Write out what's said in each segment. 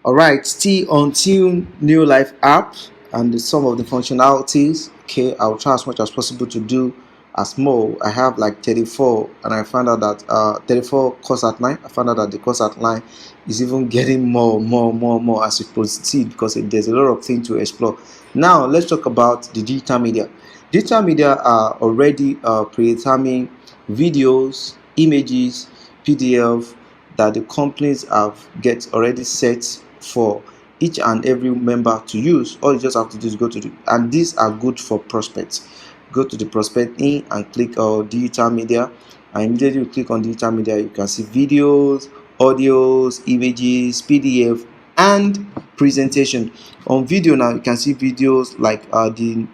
Alright, still on Team Neolife App and some of the functionalities. Okay, I'll try as much as possible to do as more. I have like 34, and I found out that 34 course outline. I found out that the course outline is even getting more as we proceed, because there's a lot of things to explore. Now let's talk about the digital media. Digital media are already predetermined videos, images, PDF that the companies have already set for each and every member to use. All you just have to do is go to and these are good for prospects. Go to the prospect in and click digital media, and immediately you click on digital media, you can see videos, audios, images, PDF, and presentation. On video now, you can see videos like the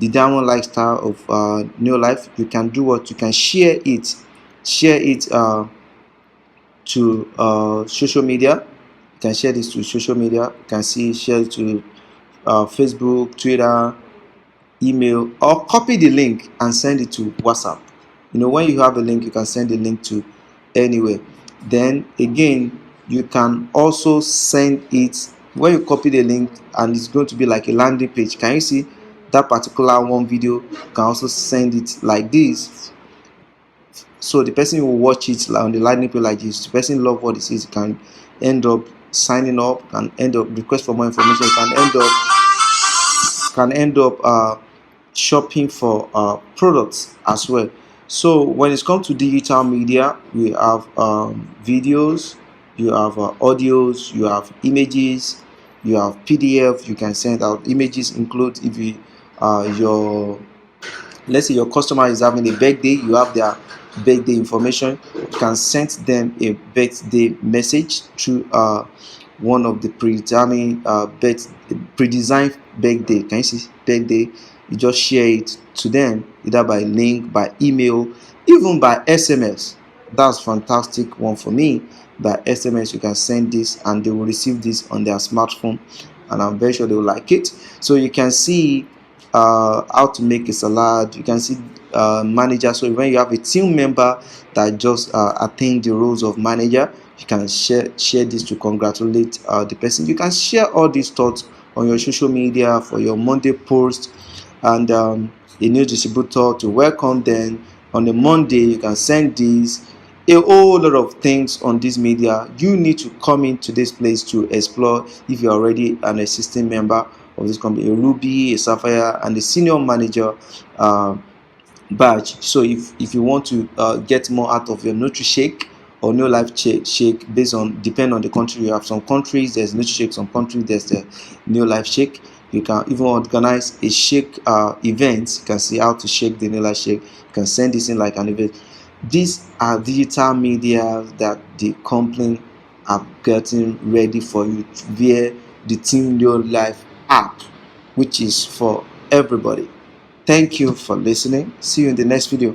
diamond lifestyle of Neolife. You can do what? You can share it to social media. You can share this to social media. You can share it to Facebook, Twitter, email, or copy the link and send it to WhatsApp. When you have a link, you can send the link to anywhere. Then again, you can also send it when you copy the link, and it's going to be like a landing page. Can you see that particular one video? You can also send it like this, so the person will watch it on the landing page like this. The person love what it is, can end up signing up, can end up request for more information, can end up shopping for products as well. So when it comes to digital media, we have videos, you have audios, you have images, you have PDF. You can send out images. Include if you let's say your customer is having a birthday, you have their birthday information. You can send them a birthday message through one of the predesigned birthday. Can you see birthday? You just share it to them either by link, by email, even by SMS. That's fantastic one for me. By SMS, you can send this and they will receive this on their smartphone, and I'm very sure they will like it. So you can see how to make a salad. You can see manager. So when you have a team member that just attained the roles of manager, you can share this to congratulate the person. You can share all these thoughts on your social media for your Monday post, and a new distributor to welcome them on a Monday. You can send this, a whole lot of things on this media. You need to come into this place to explore if you're already an existing member of this company, a Ruby, a Sapphire, and a senior manager badge. So if you want to get more out of your NutriShake or Neolife shake, based on depend on the country. You have some countries there's NutriShake, some countries there's the Neolife shake. You can even organize a shake event. You can see how to shake the Neolife shake. You can send this in like an event. These are digital media that the company are getting ready for you via the Team Neolife app, which is for everybody. Thank you for listening. See you in the next video.